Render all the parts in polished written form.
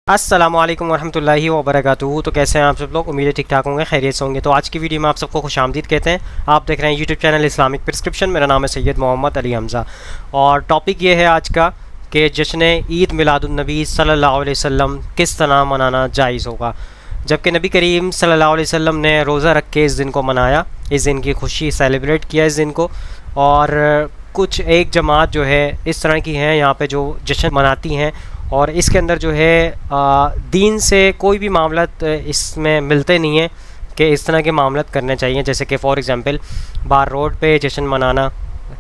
السلام علیکم ورحمۃ اللہ وبرکاتہ۔ تو کیسے ہیں آپ سب لوگ؟ امید ہے ٹھیک ٹھاک ہوں گے، خیریت سے ہوں گے۔ تو آج کی ویڈیو میں آپ سب کو خوش آمدید کہتے ہیں۔ آپ دیکھ رہے ہیں یوٹیوب چینل اسلامک پرسکرپشن۔ میرا نام ہے سید محمد علی حمزہ، اور ٹاپک یہ ہے آج کا کہ جشن عید میلاد النبی صلی اللہ علیہ وسلم کس طرح منانا جائز ہوگا، جبکہ نبی کریم صلی اللہ علیہ وسلم نے روزہ رکھ کے اس دن کو منایا، اس دن کی خوشی سیلیبریٹ کیا اس دن کو۔ اور کچھ ایک جماعت جو ہے اس طرح کی ہیں یہاں پہ جو جشن مناتی ہیں، اور اس کے اندر جو ہے دین سے کوئی بھی معاملات اس میں ملتے نہیں ہیں کہ اس طرح کے معاملات کرنے چاہیے، جیسے کہ فار ایگزامپل باہر روڈ پہ جشن منانا،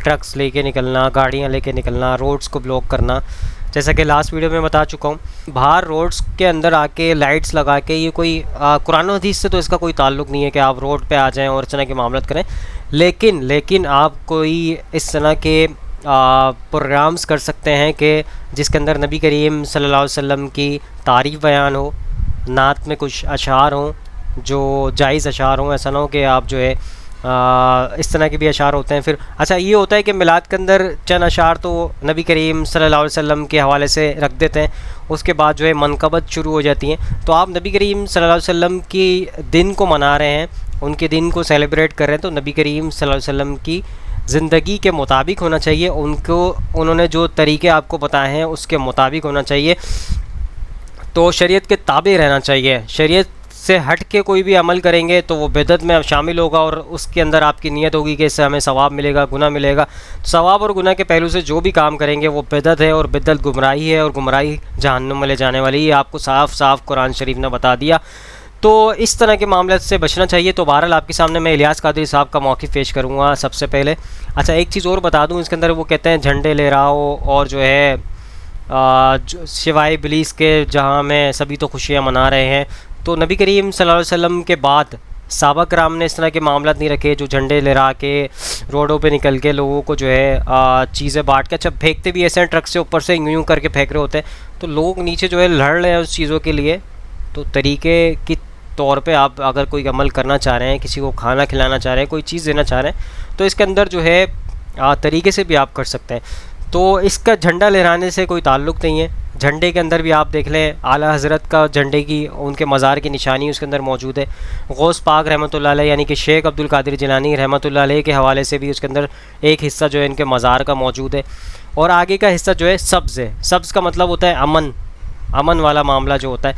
ٹرکس لے کے نکلنا، گاڑیاں لے کے نکلنا، روڈز کو بلاک کرنا۔ جیسا کہ لاسٹ ویڈیو میں بتا چکا ہوں، باہر روڈز کے اندر آ کے لائٹس لگا کے یہ کوئی قرآن و حدیث سے تو اس کا کوئی تعلق نہیں ہے کہ آپ روڈ پہ آ جائیں اور اس طرح کے معاملات کریں، لیکن آپ کوئی اس طرح کے پروگرامز کر سکتے ہیں کہ جس کے اندر نبی کریم صلی اللہ علیہ وسلم کی تعریف بیان ہو، نعت میں کچھ اشعار ہوں جو جائز اشعار ہوں، ایسا نہ ہو کہ آپ جو ہے اس طرح کے بھی اشعار ہوتے ہیں۔ پھر اچھا یہ ہوتا ہے کہ میلاد کے اندر چند اشعار تو نبی کریم صلی اللہ علیہ وسلم کے حوالے سے رکھ دیتے ہیں، اس کے بعد جو ہے منقبت شروع ہو جاتی ہیں۔ تو آپ نبی کریم صلی اللہ علیہ وسلم کی دن کو منا رہے ہیں، ان کے دن کو سیلیبریٹ کر رہے ہیں، تو نبی کریم صلی اللہ علیہ وسلم کی زندگی کے مطابق ہونا چاہیے، انہوں نے جو طریقے آپ کو بتائے ہیں اس کے مطابق ہونا چاہیے، تو شریعت کے تابع رہنا چاہیے۔ شریعت سے ہٹ کے کوئی بھی عمل کریں گے تو وہ بدعت میں شامل ہوگا، اور اس کے اندر آپ کی نیت ہوگی کہ اس سے ہمیں ثواب ملے گا، گناہ ملے گا۔ ثواب اور گناہ کے پہلو سے جو بھی کام کریں گے وہ بدعت ہے، اور بدعت گمراہی ہے، اور گمراہی جہنم میں لے جانے والی ہے، یہ آپ کو صاف صاف قرآن شریف نے بتا دیا۔ تو اس طرح کے معاملات سے بچنا چاہیے۔ تو بہرحال آپ کے سامنے میں الیاس قادری صاحب کا موقف پیش کروں گا سب سے پہلے۔ اچھا ایک چیز اور بتا دوں، اس کے اندر وہ کہتے ہیں جھنڈے لے رہا ہو، اور جو ہے سوائے ابلیس کے جہاں میں سبھی تو خوشیاں منا رہے ہیں۔ تو نبی کریم صلی اللہ علیہ وسلم کے بعد صحابہ کرام نے اس طرح کے معاملات نہیں رکھے جو جھنڈے لہرا کے روڈوں پہ نکل کے لوگوں کو جو ہے چیزیں بانٹ کے، اچھا پھینکتے بھی ایسے ہیں ٹرک سے اوپر سے یوں کر کے پھینک رہے ہوتے ہیں، تو لوگ نیچے جو ہے لڑ رہے ہیں اس چیزوں کے لیے۔ تو طریقے کی طور پہ آپ اگر کوئی عمل کرنا چاہ رہے ہیں، کسی کو کھانا کھلانا چاہ رہے ہیں، کوئی چیز دینا چاہ رہے ہیں، تو اس کے اندر جو ہے طریقے سے بھی آپ کر سکتے ہیں۔ تو اس کا جھنڈا لہرانے سے کوئی تعلق نہیں ہے۔ جھنڈے کے اندر بھی آپ دیکھ لیں اعلیٰ حضرت کا جھنڈے کی، ان کے مزار کی نشانی اس کے اندر موجود ہے۔ غوث پاک رحمۃ اللہ علیہ یعنی کہ شیخ عبد القادر جیلانی رحمۃ اللہ علیہ کے حوالے سے بھی اس کے اندر ایک حصہ جو ہے ان کے مزار کا موجود ہے، اور آگے کا حصہ جو ہے سبز ہے۔ سبز کا مطلب ہوتا ہے امن والا معاملہ جو ہوتا ہے۔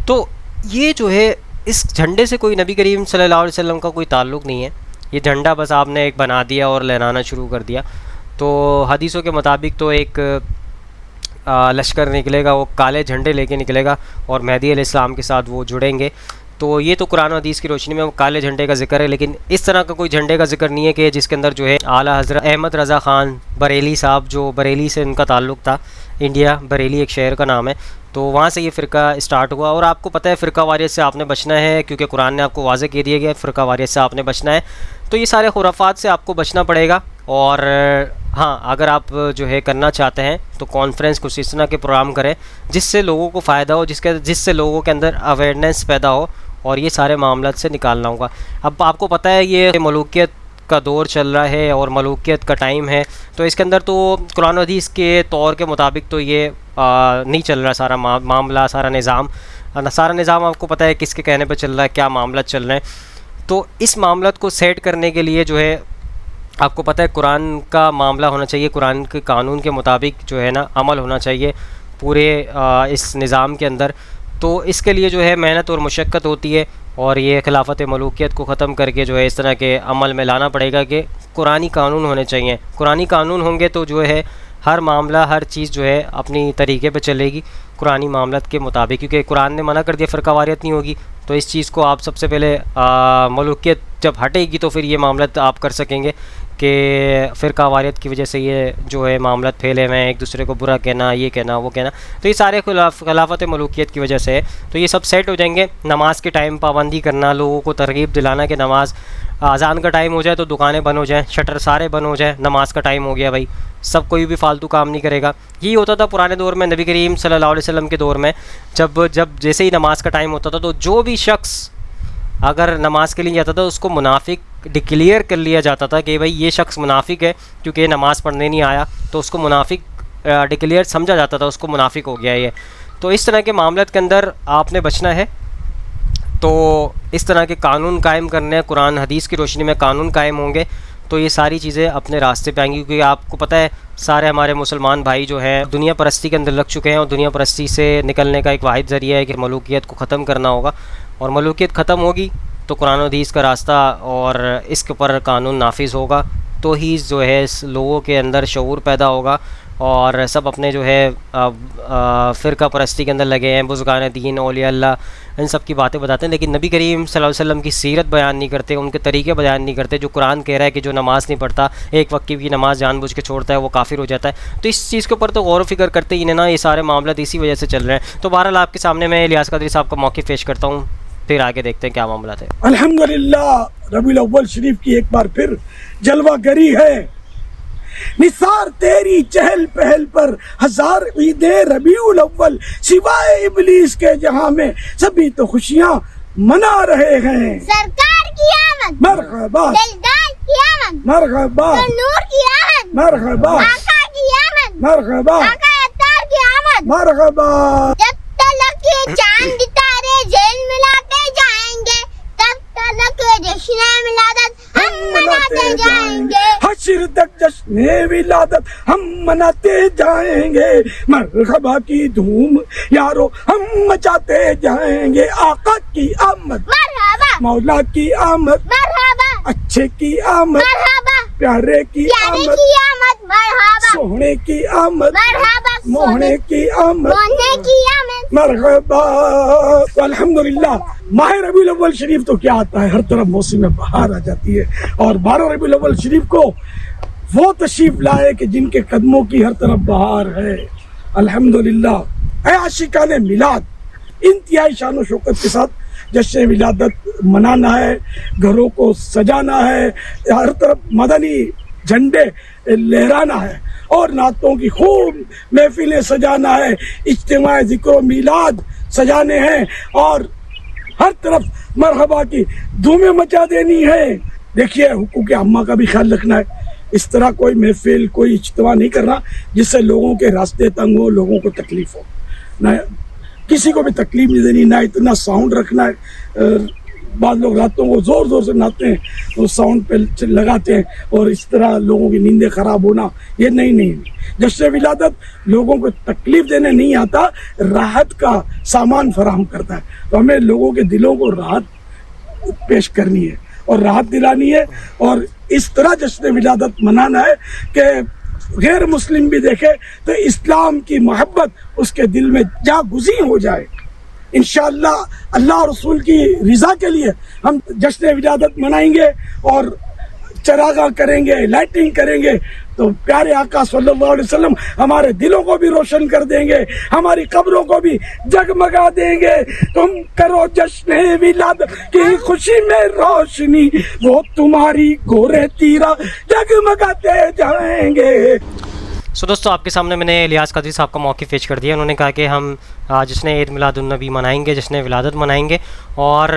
تو یہ جو ہے اس جھنڈے سے کوئی نبی کریم صلی اللہ علیہ وسلم کا کوئی تعلق نہیں ہے، یہ جھنڈا بس آپ نے ایک بنا دیا اور لہرانا شروع کر دیا۔ تو حدیثوں کے مطابق تو ایک لشکر نکلے گا، وہ کالے جھنڈے لے کے نکلے گا، اور مہدی علیہ السلام کے ساتھ وہ جڑیں گے۔ تو یہ تو قرآن و حدیث کی روشنی میں وہ کالے جھنڈے کا ذکر ہے، لیکن اس طرح کا کوئی جھنڈے کا ذکر نہیں ہے کہ جس کے اندر جو ہے اعلیٰ حضرت احمد رضا خان بریلی صاحب، جو بریلی سے ان کا تعلق تھا، انڈیا بریلی ایک شہر کا نام ہے، تو وہاں سے یہ فرقہ اسٹارٹ ہوا۔ اور آپ کو پتہ ہے فرقہ واریت سے آپ نے بچنا ہے، کیونکہ قرآن نے آپ کو واضح کہہ دیا گیا فرقہ واریت سے آپ نے بچنا ہے۔ تو یہ سارے خرافات سے آپ کو بچنا پڑے گا، اور ہاں اگر آپ جو ہے کرنا چاہتے ہیں تو کانفرنس کچھ اس طرح کے پروگرام کریں جس سے لوگوں کو فائدہ ہو، جس سے لوگوں کے اندر اویئرنیس پیدا ہو، اور یہ سارے معاملات سے نکالنا ہوگا۔ اب آپ کو پتہ ہے یہ ملوکیت کا دور چل رہا ہے اور ملوکیت کا ٹائم ہے، تو اس کے اندر تو قرآن و حدیث کے طور کے مطابق تو یہ نہیں چل رہا سارا معاملہ، سارا نظام آپ کو پتہ ہے کس کے کہنے پہ چل رہا ہے، کیا معاملات چل رہے ہیں۔ تو اس معاملات کو سیٹ کرنے کے لیے جو ہے آپ کو پتہ ہے قرآن کا معاملہ ہونا چاہیے، قرآن کے قانون کے مطابق جو ہے نا عمل ہونا چاہیے پورے اس نظام کے اندر۔ تو اس کے لیے جو ہے محنت اور مشقت ہوتی ہے، اور یہ خلافت ملوکیت کو ختم کر کے جو ہے اس طرح کے عمل میں لانا پڑے گا کہ قرآنی قانون ہونے چاہیے۔ قرآنی قانون ہوں گے تو جو ہے ہر معاملہ، ہر چیز جو ہے اپنی طریقے پہ چلے گی قرآنی معاملات کے مطابق، کیونکہ قرآن نے منع کر دیا فرقہ واریت نہیں ہوگی۔ تو اس چیز کو آپ سب سے پہلے ملوکیت جب ہٹے گی تو پھر یہ معاملات آپ کر سکیں گے کہ فرقہ واریت کی وجہ سے یہ جو ہے معاملات پھیلے ہوئے ہیں، ایک دوسرے کو برا کہنا، یہ کہنا، وہ کہنا، تو یہ سارے خلافت ملوکیت کی وجہ سے ہے۔ تو یہ سب سیٹ ہو جائیں گے۔ نماز کے ٹائم پابندی کرنا، لوگوں کو ترغیب دلانا کہ نماز اذان کا ٹائم ہو جائے تو دکانیں بند ہو جائیں، شٹر سارے بند ہو جائیں، نماز کا ٹائم ہو گیا بھائی، سب کوئی بھی فالتو کام نہیں کرے گا۔ یہی ہوتا تھا پرانے دور میں، نبی کریم صلی اللہ علیہ وسلم کے دور میں، جب جیسے ہی نماز کا ٹائم ہوتا تھا تو جو بھی شخص اگر نماز کے لیے جاتا تھا اس کو منافق ڈکلیئر کر لیا جاتا تھا کہ بھائی یہ شخص منافق ہے، کیونکہ یہ نماز پڑھنے نہیں آیا، تو اس کو منافق ڈکلیئر سمجھا جاتا تھا، اس کو منافق ہو گیا یہ۔ تو اس طرح کے معاملات کے اندر آپ نے بچنا ہے. تو اس طرح کے قانون قائم کرنے ہیں, قرآن حدیث کی روشنی میں قانون قائم ہوں گے تو یہ ساری چیزیں اپنے راستے پہ آئیں گی. کیونکہ آپ کو پتہ ہے سارے ہمارے مسلمان بھائی جو ہیں دنیا پرستی کے اندر لگ چکے ہیں, اور دنیا پرستی سے نکلنے کا ایک واحد ذریعہ ہے کہ ملوکیت کو ختم کرنا ہوگا, اور ملوکیت ختم ہوگی تو قرآن و حدیث کا راستہ اور اس کے اوپر قانون نافذ ہوگا, تو ہی جو ہے لوگوں کے اندر شعور پیدا ہوگا, اور سب اپنے جو ہے فرقہ پرستی کے اندر لگے ہیں, بزرگان دین, اولیاء اللہ, ان سب کی باتیں بتاتے ہیں, لیکن نبی کریم صلی اللہ علیہ وسلم کی سیرت بیان نہیں کرتے, ان کے طریقے بیان نہیں کرتے. جو قرآن کہہ رہا ہے کہ جو نماز نہیں پڑھتا, ایک وقت کی بھی نماز جان بوجھ کے چھوڑتا ہے, وہ کافر ہو جاتا ہے. تو اس چیز کے اوپر تو غور و فکر کرتے ہی نہیں نا, یہ سارے معاملات اسی وجہ سے چل رہے ہیں. تو بہرحال آپ کے سامنے میں الیاس قادری صاحب کا موقف پیش کرتا ہوں, پھر آگے دیکھتے ہیں کیا معاملات ہیں. الحمدللہ ربیع الاول شریف کی ایک بار پھر جلوہ گری ہے. نثار تیری چہل پہل پر ہزار عیدیں ربیع الاول, سوائے ابلیس کے جہاں میں سبھی تو خوشیاں منا رہے ہیں. سرکار کی آمد, مرحبا, دلدار کی آمد, مرحبا, نور کی آمد, مرحبا, آقا کی آمد, مرحبا, آقا اتار کی آمد. مرحبا. جب تلک یہ چاند تارے جیل ملاتے جائیں گے, تب تلک جشن ولادت ہم مناتے جائیں گے. حشر تک جشن ولادت ہم مناتے جائیں گے. مرحبا کی دھوم یارو ہم مچاتے جائیں گے. آقا کی آمد, مرحبا, مولا کی آمد, مرحبا, اچھے کی آمد, مرحبا, پیارے کی پیارے آمد, کی آمد, مرحبا, سوہنے کی آمد, مرحبا, موہنے کی آمد, سونے کی آمد. مرحبا. تو الحمدللہ ماہ ربیع الاول شریف تو کیا آتا ہے, ہر طرف موسم بہار آ جاتی ہے, اور 12 ربیع الاول شریف کو وہ تشریف لائے کہ جن کے قدموں کی ہر طرف بہار ہے. الحمدللہ. اے عاشقان میلاد, انتہائی شان و شوکت کے ساتھ جشن ولادت منانا ہے, گھروں کو سجانا ہے, ہر طرف مدنی جھنڈے لہرانا ہے, اور نعتوں کی خوب محفلیں سجانا ہے, اجتماع ذکر و میلاد سجانے ہیں, اور ہر طرف مرحبا کی دھومیں مچا دینی ہے. دیکھیے حقوق عامہ کا بھی خیال رکھنا ہے. اس طرح کوئی محفل, کوئی اجتماع نہیں کرنا جس سے لوگوں کے راستے تنگ ہو, لوگوں کو تکلیف ہو. نہ کسی کو بھی تکلیف نہیں دینی, نہ اتنا ساؤنڈ رکھنا ہے. بعض لوگ راتوں کو زور زور سے ناچتے ہیں, وہ ساؤنڈ پہ لگاتے ہیں, اور اس طرح لوگوں کی نیندیں خراب ہونا, یہ نہیں. جشن ولادت لوگوں کو تکلیف دینے نہیں آتا, راحت کا سامان فراہم کرتا ہے. تو ہمیں لوگوں کے دلوں کو راحت پیش کرنی ہے اور راحت دلانی ہے, اور اس طرح جشن ولادت منانا ہے کہ غیر مسلم بھی دیکھے تو اسلام کی محبت اس کے دل میں جا گزین ہو جائے. انشاءاللہ اللہ رسول کی رضا کے لیے ہم جشن ولادت منائیں گے, اور چراغاں کریں گے, لائٹنگ کریں گے, تو پیارے آقا صلی اللہ علیہ وسلم ہمارے دلوں کو بھی روشن کر دیں گے, ہماری قبروں کو بھی جگمگا دیں گے. تم کرو جشن ولادت کی خوشی میں روشنی, وہ تمہاری گورے تیرا جگمگاتے جائیں گے. دوستو آپ کے سامنے میں نے الیاس قادری صاحب کا موقف پیش کر دیا. انہوں نے کہا کہ ہم جشن عید میلاد النبی منائیں گے, جشن ولادت منائیں گے, اور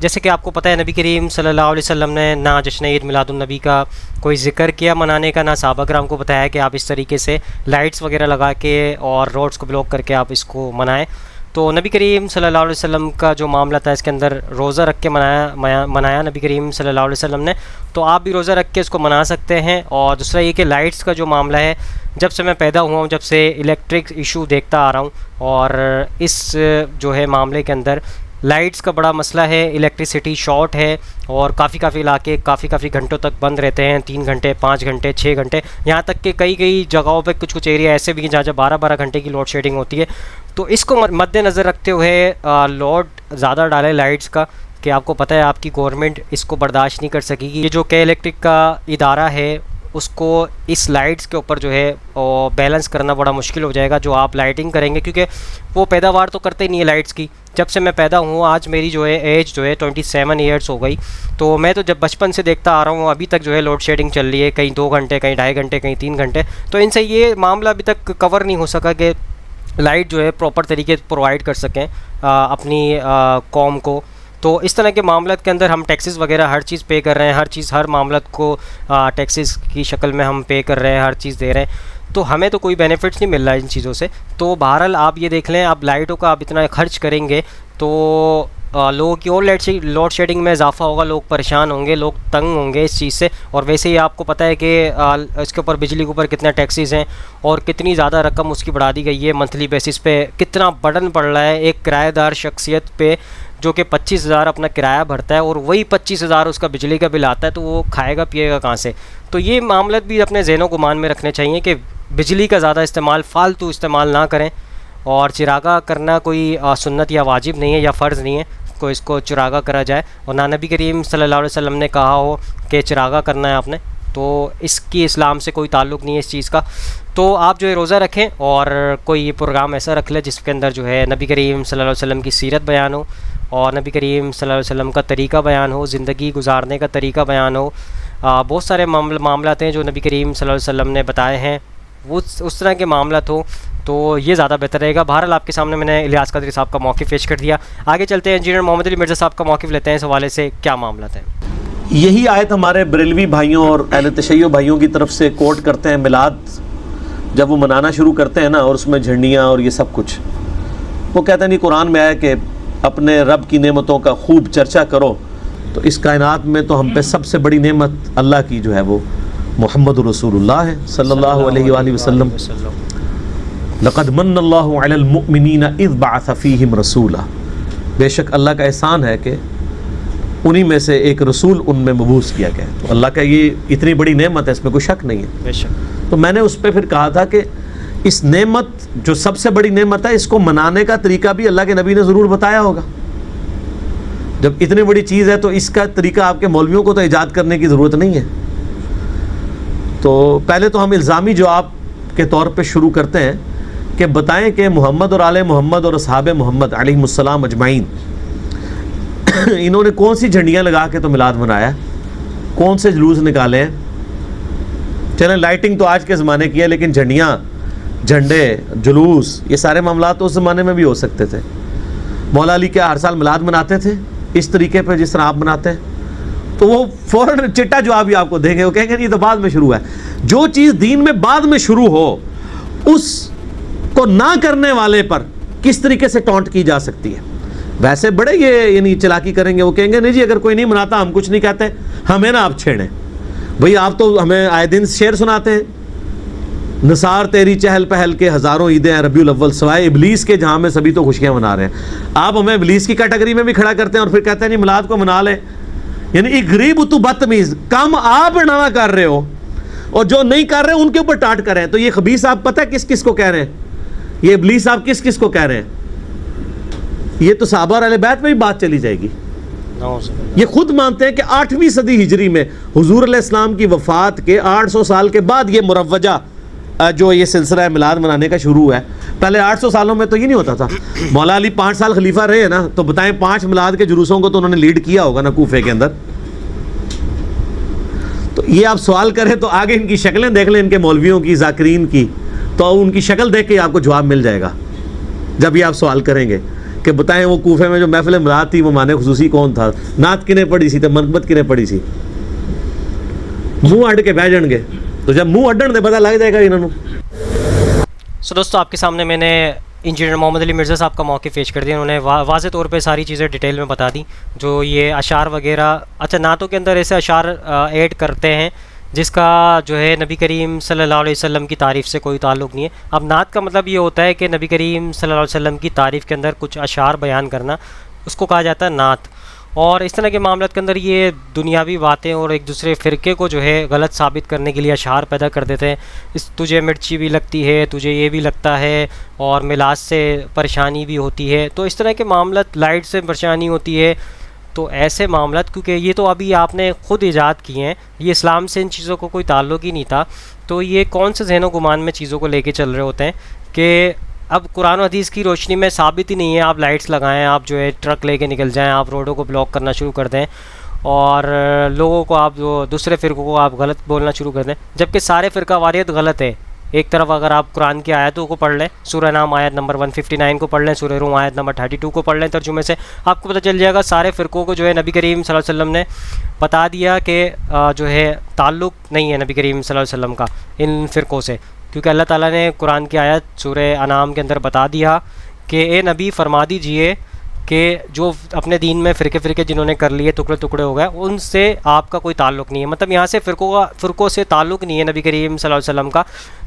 جیسے کہ آپ کو پتہ ہے نبی کریم صلی اللہ علیہ وسلم نے نہ جشن عید میلاد النبی کا کوئی ذکر کیا منانے کا, نہ صحابہ کرام کو بتایا کہ آپ اس طریقے سے لائٹس وغیرہ لگا کے اور روڈز کو بلاک کر کے آپ اس کو منائیں. تو نبی کریم صلی اللہ علیہ وسلم کا جو معاملہ تھا اس کے اندر روزہ رکھ کے منایا نبی کریم صلی اللہ علیہ وسلم نے, تو آپ بھی روزہ رکھ کے اس کو منا سکتے ہیں. اور دوسرا یہ کہ لائٹس کا جو معاملہ ہے, جب سے میں پیدا ہوا ہوں جب سے الیکٹرک ایشو دیکھتا آ رہا ہوں, اور اس جو ہے معاملے کے اندر لائٹس کا بڑا مسئلہ ہے, الیکٹریسٹی شارٹ ہے, اور کافی علاقے کافی گھنٹوں تک بند رہتے ہیں, 3 گھنٹے 5 گھنٹے 6 گھنٹے, یہاں تک کہ کئی جگہوں پہ کچھ ایریا ایسے بھی ہیں جہاں 12 گھنٹے کی لوڈ شیڈنگ ہوتی ہے. تو اس کو مد نظر رکھتے ہوئے لوڈ زیادہ ڈالے لائٹس کا, کہ آپ کو پتہ ہے آپ کی گورنمنٹ اس کو برداشت نہیں کر سکے گی. یہ جو کہ الیکٹرک کا ادارہ ہے اس کو اس لائٹس کے اوپر جو ہے بیلنس کرنا بڑا مشکل ہو جائے گا جو آپ لائٹنگ کریں گے, کیونکہ وہ پیداوار تو کرتے نہیں ہے لائٹس کی. جب سے میں پیدا ہوں آج میری جو ہے ایج جو ہے 27 ایئرس ہو گئی, تو میں تو جب بچپن سے دیکھتا آ رہا ہوں ابھی تک جو ہے لوڈ شیڈنگ چل رہی ہے, کہیں 2 گھنٹے, کہیں 2.5 گھنٹے, کہیں 3 گھنٹے. تو ان سے یہ معاملہ ابھی تک کور نہیں ہو سکا کہ لائٹ جو ہے پراپر طریقے پرووائڈ کر سکیں اپنی قوم کو. تو اس طرح کے معاملات کے اندر ہم ٹیکسز وغیرہ ہر چیز پے کر رہے ہیں, ہر معاملات کو ٹیکسز کی شکل میں ہم پے کر رہے ہیں, ہر چیز دے رہے ہیں. تو ہمیں تو کوئی بینیفٹس نہیں مل رہا ہے ان چیزوں سے. تو بہرحال آپ یہ دیکھ لیں, آپ لائٹوں کا آپ اتنا خرچ کریں گے تو لوگوں کی اور لوڈ شیڈنگ میں اضافہ ہوگا, لوگ پریشان ہوں گے, لوگ تنگ ہوں گے اس چیز سے. اور ویسے ہی آپ کو پتہ ہے کہ اس کے اوپر بجلی کے اوپر کتنے ٹیکسیز ہیں اور کتنی زیادہ رقم اس کی بڑھا دی گئی ہے منتھلی بیسس پہ, کتنا برڈن پڑ رہا ہے ایک کرایہ دار شخصیت پہ جو کہ 25,000 اپنا کرایہ بھرتا ہے اور وہی 25,000 اس کا بجلی کا بل آتا ہے, تو وہ کھائے گا پیے گا کہاں سے. تو یہ معاملات بھی اپنے ذہن و گمان میں رکھنے چاہیے کہ بجلی کا زیادہ استعمال, فالتو استعمال نہ کریں. اور چراغاں کرنا کوئی سنت یا واجب نہیں ہے یا فرض نہیں ہے کو اس کو چراغاں کرا جائے, اور نہ نبی کریم صلی اللہ علیہ وسلم نے کہا ہو کہ چراغاں کرنا ہے آپ نے, تو اس کی اسلام سے کوئی تعلق نہیں ہے اس چیز کا. تو آپ جو ہے روزہ رکھیں اور کوئی پروگرام ایسا رکھ لیں جس کے اندر جو ہے نبی کریم صلی اللہ علیہ وسلم کی سیرت بیان ہو اور نبی کریم صلی اللہ علیہ وسلم کا طریقہ بیان ہو, زندگی گزارنے کا طریقہ بیان ہو. بہت سارے معاملات ہیں جو نبی کریم صلی اللہ علیہ وسلم نے بتائے ہیں, وہ اس طرح کے معاملات ہوں تو یہ زیادہ بہتر رہے گا. بہرحال آپ کے سامنے میں نے الیاس قادری صاحب کا موقف پیش کر دیا. آگے چلتے ہیں, انجینئر محمد علی مرزا صاحب کا موقف لیتے ہیں اس حوالے سے, کیا معاملات ہیں. یہی آیت ہمارے بریلوی بھائیوں اور اہل تشیع بھائیوں کی طرف سے کوٹ کرتے ہیں. میلاد جب وہ منانا شروع کرتے ہیں نا, اور اس میں جھنڈیاں اور یہ سب کچھ, وہ کہتے ہیں نہیں قرآن میں آیا کہ اپنے رب کی نعمتوں کا خوب چرچا کرو. تو اس کائنات میں تو ہم پہ سب سے بڑی نعمت اللہ کی جو ہے وہ محمد رسول اللہ ہے صلی اللہ علیہ وآلہ وسلم. لقد من اللہ علی المؤمنین اذ بعث فیہم رسولا, بے شک اللہ کا احسان ہے کہ انہی میں سے ایک رسول ان میں مبعوث کیا گیا. تو اللہ کا یہ اتنی بڑی نعمت ہے, اس میں کوئی شک نہیں ہے. بے شک. تو میں نے اس پہ پھر کہا تھا کہ اس نعمت جو سب سے بڑی نعمت ہے, اس کو منانے کا طریقہ بھی اللہ کے نبی نے ضرور بتایا ہوگا. جب اتنی بڑی چیز ہے تو اس کا طریقہ آپ کے مولویوں کو تو ایجاد کرنے کی ضرورت نہیں ہے. تو پہلے تو ہم الزامی جواب کے طور پہ شروع کرتے ہیں کہ بتائیں کہ محمد اور آل محمد اور اصحاب محمد علیہ السلام اجمعین انہوں نے کون سی جھنڈیاں لگا کے تو میلاد منایا, کون سے جلوس نکالے ہیں. چلیں لائٹنگ تو آج کے زمانے کی ہے, لیکن جھنڈیاں, جھنڈے, جلوس, یہ سارے معاملات تو اس زمانے میں بھی ہو سکتے تھے. مولا علی کیا ہر سال میلاد مناتے تھے اس طریقے پہ جس طرح آپ مناتے ہیں؟ تو وہ فوراً چٹا جواب بھی آپ کو دیں گے, وہ کہیں گے یہ تو بعد میں شروع ہے. جو چیز دین میں بعد میں شروع ہو اس کو نہ کرنے والے پر کس طریقے سے ٹونٹ کی جا سکتی ہے. ویسے بڑے یہ یعنی چلاکی کریں گے, وہ کہیں گے نہیں جی اگر کوئی نہیں مناتا ہم کچھ نہیں کہتے, ہمیں نا آپ چھیڑیں. بھئی آپ تو ہمیں آئے دن شعر سناتے ہیں, نثار تیری چہل پہل کے ہزاروں عیدیں ہیں ربیع الاول سوائے ابلیس کے جہاں میں سبھی تو خوشیاں منا رہے ہیں. آپ ہمیں ابلیس کی کیٹیگری میں بھی کھڑا کرتے ہیں اور پھر کہتے ہیں نہیں میلاد کو منا لیں. یعنی ایک غریب تو بدتمیز, کم آپ نہ کر رہے ہو اور جو نہیں کر رہے ان کے اوپر ٹاٹ کر رہے ہیں. تو یہ خبیث آپ پتہ ہے کس کس کو کہہ رہے ہیں, یہ ابلیس آپ کس کس کو کہہ رہے ہیں. یہ تو صحابہ اور اہل بیت میں بھی بات چلی جائے گی. یہ خود مانتے ہیں کہ 8ویں صدی ہجری میں حضور علیہ السلام کی وفات کے 800 سال کے بعد یہ مروجہ جو یہ سلسلہ میلاد منانے کا شروع ہے. پہلے 800 سالوں میں تو یہ نہیں ہوتا تھا. مولا علی 5 سال خلیفہ رہے ہیں نا, تو بتائیں 5 میلاد کے جلوسوں کو تو انہوں نے لیڈ کیا ہوگا نا کوفے کے اندر. تو یہ آپ سوال کریں تو آگے ان کی شکلیں دیکھ لیں, ان کے مولویوں کی, ذاکرین کی, تو ان کی شکل دیکھ کے آپ کو جواب مل جائے گا جب یہ آپ سوال کریں گے کہ بتائیں وہ کوفے میں جو محفل میلاد تھی وہ معنی خصوصی کون تھا, نعت کنے پڑھی سی, تو منقبت کنے پڑھی سی. منہ اڈ کے بہ جان گے, تو جب منہ اڈن دے پتہ لگ جائے گا انہوں نے. سو دوستو آپ کے سامنے میں نے انجینئر محمد علی مرزا صاحب کا موقف پیش کر دیا. انہوں نے واضح طور پہ ساری چیزیں ڈیٹیل میں بتا دی. جو یہ اشعار وغیرہ, اچھا نعتوں کے اندر ایسے اشعار ایڈ کرتے ہیں جس کا جو ہے نبی کریم صلی اللہ علیہ وسلم کی تعریف سے کوئی تعلق نہیں ہے. اب نعت کا مطلب یہ ہوتا ہے کہ نبی کریم صلی اللہ علیہ وسلم کی تعریف کے اندر کچھ اشعار بیان کرنا, اس کو کہا جاتا ہے نعت. اور اس طرح کے معاملات کے اندر یہ دنیاوی باتیں اور ایک دوسرے فرقے کو جو ہے غلط ثابت کرنے کے لیے اشعار پیدا کر دیتے ہیں. تجھے مرچی بھی لگتی ہے, تجھے یہ بھی لگتا ہے, اور میلاد سے پریشانی بھی ہوتی ہے. تو اس طرح کے معاملات, لائٹ سے پریشانی ہوتی ہے, تو ایسے معاملات کیونکہ یہ تو ابھی آپ نے خود ایجاد کیے ہیں, یہ اسلام سے ان چیزوں کو کوئی تعلق ہی نہیں تھا. تو یہ کون سے ذہن و گمان میں چیزوں کو لے کے چل رہے ہوتے ہیں کہ اب قرآن و حدیث کی روشنی میں ثابت ہی نہیں ہے. آپ لائٹس لگائیں, آپ جو ہے ٹرک لے کے نکل جائیں, آپ روڈوں کو بلاک کرنا شروع کر دیں, اور لوگوں کو آپ جو دوسرے فرقوں کو آپ غلط بولنا شروع کر دیں, جبکہ سارے فرقہ واریت غلط ہے. ایک طرف اگر آپ قرآن کی آیتوں کو پڑھ لیں, سورہ نام آیت نمبر 159 کو پڑھ لیں, سورہ روم آیت نمبر 32 کو پڑھ لیں ترجمے سے, آپ کو پتہ چل جائے گا سارے فرقوں کو جو ہے نبی کریم صلی اللہ علیہ وسلم نے بتا دیا کہ جو ہے تعلق نہیں ہے نبی کریم صلی اللہ علیہ وسلم کا ان فرقوں سے. کیونکہ اللہ تعالیٰ نے قرآن کی آیت سورہ انعام کے اندر بتا دیا کہ اے نبی فرما دیجئے کہ جو اپنے دین میں فرقے جنہوں نے کر لیے، ٹکڑے ہو گئے، ان سے آپ کا کوئی تعلق نہیں ہے. مطلب یہاں سے فرقوں سے تعلق نہیں ہے نبی کریم صلی اللہ علیہ وسلم کا.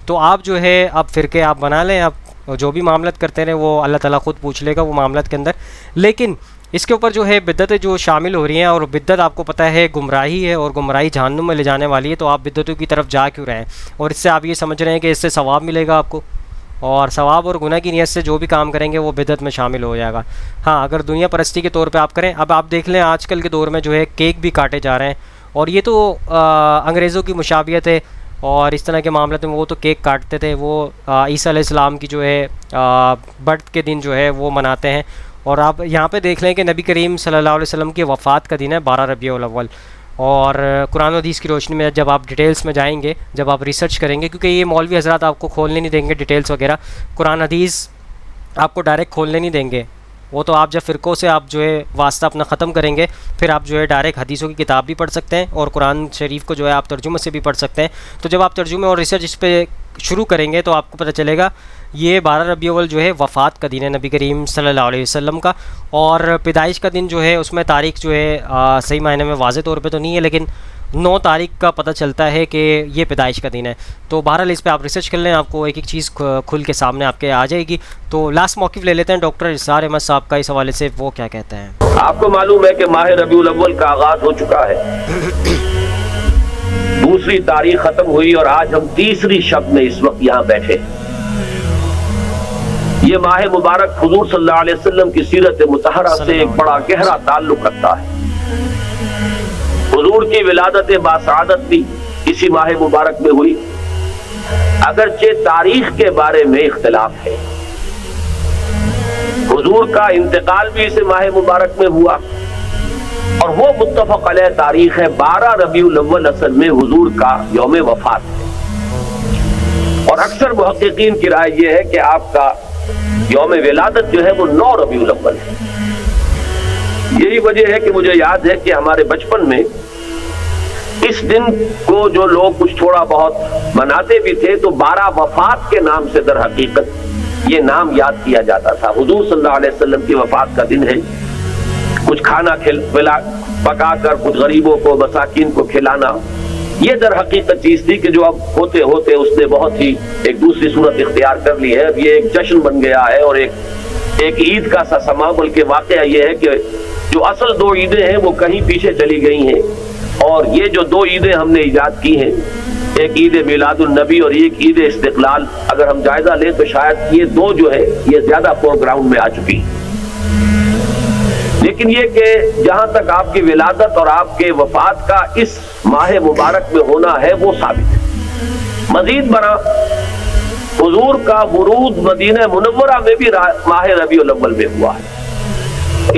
تو آپ جو ہے اب فرقے آپ بنا لیں، آپ جو بھی معاملات کرتے رہیں وہ اللہ تعالیٰ خود پوچھ لے گا وہ معاملات کے اندر. لیکن اس کے اوپر جو ہے بدعتیں جو شامل ہو رہی ہیں، اور بدعت آپ کو پتہ ہے گمراہی ہے، اور گمراہی جہنم میں لے جانے والی ہے، تو آپ بدعتوں کی طرف جا کیوں رہے ہیں؟ اور اس سے آپ یہ سمجھ رہے ہیں کہ اس سے ثواب ملے گا آپ کو، اور ثواب اور گناہ کی نیت سے جو بھی کام کریں گے وہ بدعت میں شامل ہو جائے گا. ہاں اگر دنیا پرستی کے طور پہ آپ کریں. اب آپ دیکھ لیں آج کل کے دور میں جو ہے کیک بھی کاٹے جا رہے ہیں، اور یہ تو انگریزوں کی مشابہت ہے، اور اس طرح کے معاملات میں وہ تو کیک کاٹتے تھے، وہ عیسیٰ علیہ السلام کی جو ہے برتھ کے دن جو ہے وہ مناتے ہیں. اور آپ یہاں پہ دیکھ لیں کہ نبی کریم صلی اللہ علیہ وسلم کی وفات کا دن ہے 12 ربیع الاول. اور قرآن و حدیث کی روشنی میں جب آپ ڈیٹیلس میں جائیں گے، جب آپ ریسرچ کریں گے، کیونکہ یہ مولوی حضرات آپ کو کھولنے نہیں دیں گے ڈیٹیلس وغیرہ، قرآن حدیث آپ کو ڈائریکٹ کھولنے نہیں دیں گے. وہ تو آپ جب فرقوں سے آپ جو ہے واسطہ اپنا ختم کریں گے، پھر آپ جو ہے ڈائریکٹ حدیثوں کی کتاب بھی پڑھ سکتے ہیں، اور قرآن شریف کو جو ہے آپ ترجمے سے بھی پڑھ سکتے ہیں. تو جب آپ ترجمے اور ریسرچ اس پہ شروع کریں گے تو آپ کو پتہ چلے گا یہ 12 ربیع الاول جو ہے وفات کا دن ہے نبی کریم صلی اللہ علیہ وسلم کا. اور پیدائش کا دن جو ہے اس میں تاریخ جو ہے صحیح معنی میں واضح طور پہ تو نہیں ہے، لیکن 9 تاریخ کا پتہ چلتا ہے کہ یہ پیدائش کا دن ہے. تو بہرحال اس پہ آپ ریسرچ کر لیں، آپ کو ایک ایک چیز کھل کے سامنے آپ کے آ جائے گی. تو لاسٹ موقف لے لیتے ہیں ڈاکٹر اسرار احمد صاحب کا اس حوالے سے، وہ کیا کہتے ہیں. آپ کو معلوم ہے کہ ماہ ربیع الاول کا آغاز ہو چکا ہے، دوسری تاریخ ختم ہوئی، اور آج ہم تیسری شب میں اس وقت یہاں بیٹھے. یہ ماہ مبارک حضور صلی اللہ علیہ وسلم کی سیرت مطہرہ سے ایک بڑا گہرا تعلق رکھتا ہے. حضور کی ولادت باسعادت بھی اسی ماہ مبارک میں ہوئی، اگرچہ تاریخ کے بارے میں اختلاف ہے. حضور کا انتقال بھی اس ماہ مبارک میں ہوا، اور وہ متفق علیہ تاریخ ہے 12 ربیع الاول اصل میں حضور کا یوم وفات ہے. اور اکثر محققین کی رائے یہ ہے کہ آپ کا یوم ولادت جو ہے وہ 9 ربیع الاول ہے. یہی وجہ ہے کہ مجھے یاد ہے کہ ہمارے بچپن میں اس دن کو جو لوگ کچھ تھوڑا بہت مناتے بھی تھے تو 12 وفات کے نام سے در حقیقت یہ نام یاد کیا جاتا تھا. حضور صلی اللہ علیہ وسلم کی وفات کا دن ہے، کچھ کھانا پکا کر کچھ غریبوں کو مساکین کو کھلانا، یہ در حقیقت چیز تھی کہ جو اب ہوتے ہوتے اس نے بہت ہی ایک دوسری صورت اختیار کر لی ہے. اب یہ ایک جشن بن گیا ہے اور ایک عید کا سا سما. بلکہ واقعہ یہ ہے کہ جو اصل 2 عیدیں ہیں وہ کہیں پیچھے چلی گئی ہیں، اور یہ جو 2 عیدیں ہم نے ایجاد کی ہیں، ایک عید میلاد النبی اور ایک عید استقلال، اگر ہم جائزہ لیں تو شاید یہ 2 جو ہے یہ زیادہ فور گراؤنڈ میں آ چکی. لیکن یہ کہ جہاں تک آپ کی ولادت اور آپ کے وفات کا اس ماہ مبارک میں ہونا ہے وہ ثابت ہے. مزید برآں حضور کا ورود مدینہ منورہ میں بھی ماہ ربیع الاول میں ہوا ہے.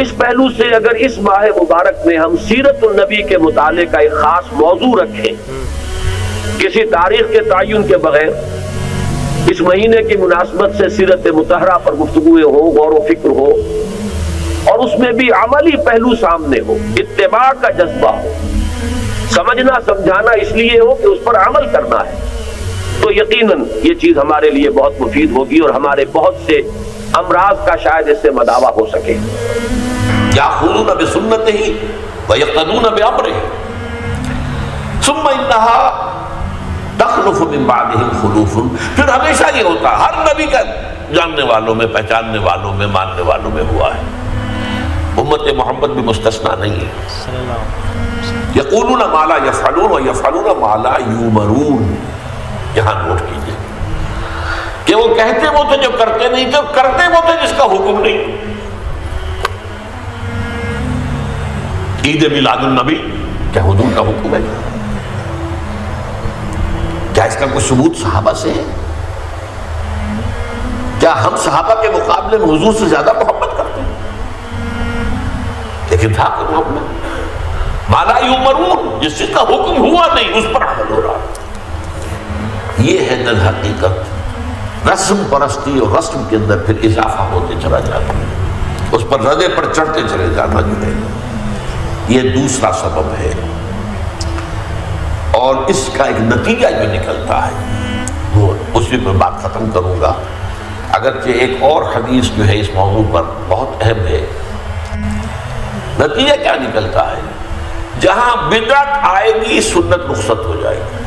اس پہلو سے اگر اس ماہ مبارک میں ہم سیرت النبی کے مطالعے کا ایک خاص موضوع رکھیں، کسی تاریخ کے تعین کے بغیر اس مہینے کی مناسبت سے سیرت مطہرہ پر گفتگو ہو، غور و فکر ہو، اور اس میں بھی عملی پہلو سامنے ہو، اتباع کا جذبہ ہو، سمجھنا سمجھانا اس لیے ہو کہ اس پر عمل کرنا ہے، تو یقیناً یہ چیز ہمارے لیے بہت مفید ہوگی اور ہمارے بہت سے امراض کا شاید اس سے مداوع ہو سکے. یأخذون بسنتہ ویقتدون بامرہ ثم انہا تخلف من بعدہم خلوف. پھر ہمیشہ یہ ہوتا ہے، ہر نبی کا جاننے والوں میں، پہچاننے والوں میں، ماننے والوں میں ہوا ہے. امت محمد بھی مستثنیٰ نہیں ہے. یقولون ما لا یفعلون ویفعلون ما لا یؤمرون. یہاں نوٹ کیجئے کہ وہ کہتے وہ تھے جو کرتے نہیں تھے، کرتے وہ تھے جس کا حکم نہیں. عید میلاد النبی کیا حضور کا حکم ہے؟ کیا اس کا کوئی ثبوت صحابہ سے ہے؟ کیا ہم صحابہ کے مقابلے میں حضور سے زیادہ محبت کرتے ہیں؟ لیکن تھا کوئی حکم ما لا یؤمرون، جس چیز کا حکم ہوا نہیں اس پر عمل ہو رہا. یہ ہے در حقیقت رسم پرستی، اور رسم کے اندر پھر اضافہ ہوتے چلا جاتا ہے، اس پر ردے پر چڑھتے چلے جانا جو ہے یہ دوسرا سبب ہے. اور اس کا ایک نتیجہ جو نکلتا ہے وہ اس اسی پر بات ختم کروں گا، اگرچہ ایک اور حدیث جو ہے اس موضوع پر بہت اہم ہے۔ نتیجہ کیا نکلتا ہے؟ جہاں بدعت آئے گی سنت رخصت ہو جائے گی۔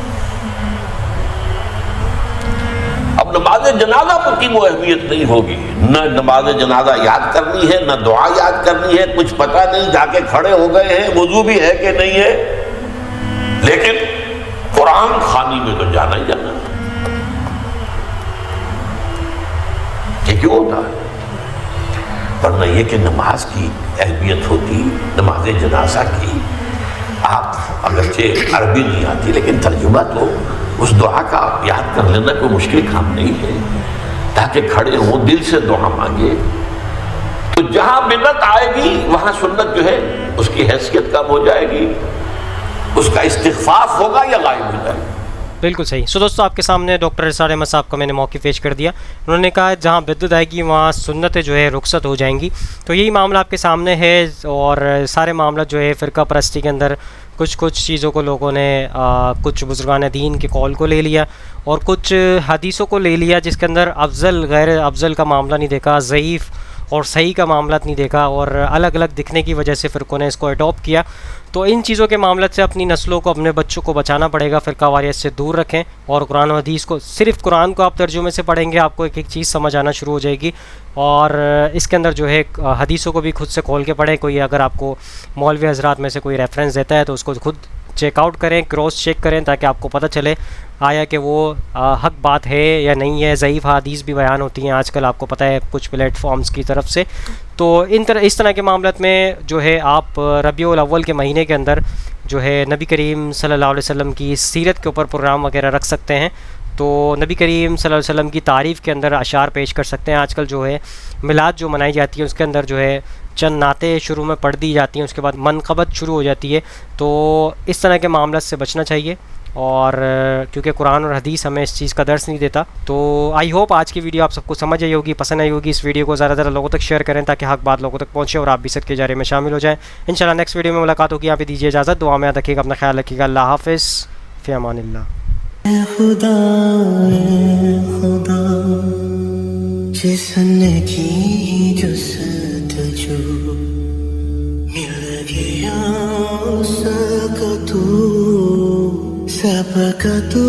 اب نماز جنازہ کی وہ اہمیت نہیں ہوگی، نہ نماز جنازہ یاد کرنی ہے، نہ دعا یاد کرنی ہے، کچھ پتہ نہیں، جا کے کھڑے ہو گئے ہیں، وضو بھی ہے کہ نہیں ہے، لیکن قرآن خوانی میں تو جانا ہی جانا۔ یہ کیوں ہوتا ہے؟ ورنہ یہ کہ نماز کی اہمیت ہوتی، نماز جنازہ کی، آپ اگرچہ عربی نہیں آتی لیکن ترجمہ تو اس دعا کا یاد کر لینا کوئی مشکل کام نہیں ہے، تاکہ کھڑے ہوں دل سے دعا مانگے۔ تو جہاں بدعت آئے گی وہاں سنت جو ہے اس کی حیثیت کم ہو جائے گی، اس کا استخفاف ہوگا یا غائب ہو جائے گا۔ بالکل صحیح۔ سو دوستو آپ کے سامنے ڈاکٹر ارسال احمد صاحب کا میں نے موقع پیش کر دیا، انہوں نے کہا جہاں بدعت آئے گی وہاں سنتیں جو ہے رخصت ہو جائیں گی، تو یہی معاملہ آپ کے سامنے ہے۔ اور سارے معاملہ جو ہے فرقہ پرستی کے اندر کچھ چیزوں کو لوگوں نے کچھ بزرگان دین کے قول کو لے لیا اور کچھ حدیثوں کو لے لیا، جس کے اندر افضل غیر افضل کا معاملہ نہیں دیکھا، ضعیف اور صحیح کا معاملہ نہیں دیکھا، اور الگ الگ دکھنے کی وجہ سے فرقوں نے اس کو اڈاپٹ کیا۔ تو ان چیزوں کے معاملات سے اپنی نسلوں کو، اپنے بچوں کو بچانا پڑے گا، فرقہ واریت سے دور رکھیں، اور قرآن و حدیث کو، صرف قرآن کو آپ ترجمے سے پڑھیں گے آپ کو ایک ایک چیز سمجھ آنا شروع ہو جائے گی، اور اس کے اندر جو ہے حدیثوں کو بھی خود سے کھول کے پڑھیں۔ کوئی اگر آپ کو مولوی حضرات میں سے کوئی ریفرنس دیتا ہے تو اس کو خود چیک آؤٹ کریں، کراس چیک کریں، تاکہ آپ کو پتہ چلے آیا کہ وہ حق بات ہے یا نہیں ہے۔ ضعیف حدیث بھی بیان ہوتی ہیں آج کل، آپ کو پتہ ہے کچھ پلیٹ فارمز کی طرف سے۔ تو اس طرح کے معاملات میں جو ہے آپ ربیع الاول کے مہینے کے اندر جو ہے نبی کریم صلی اللہ علیہ وسلم کی سیرت کے اوپر پروگرام وغیرہ رکھ سکتے ہیں، تو نبی کریم صلی اللہ علیہ وسلم کی تعریف کے اندر اشعار پیش کر سکتے ہیں۔ آج کل جو ہے میلاد جو منائی جاتی ہے اس کے اندر جو ہے چند نعتیں شروع میں پڑھ دی جاتی ہیں، اس کے بعد منقبت شروع ہو جاتی ہے، تو اس طرح کے معاملات سے بچنا چاہیے، اور کیونکہ قرآن اور حدیث ہمیں اس چیز کا درس نہیں دیتا۔ تو آئی ہوپ آج کی ویڈیو آپ سب کو سمجھ آئی ہوگی، پسند آئی ہوگی۔ اس ویڈیو کو زیادہ لوگوں تک شیئر کریں تاکہ حق بات لوگوں تک پہنچے اور آپ بھی صدقے کے جارے میں شامل ہو جائیں۔ انشاءاللہ نیکسٹ ویڈیو میں ملاقات ہوگی، یہاں پہ دیجیے اجازت، دعا میں یاد رکھیے گا، اپنا خیال رکھیے گا، اللہ حافظ، فی امان اللہ۔ خدا جس نے کی جستجو مل گیا اس کا تو سب کا تو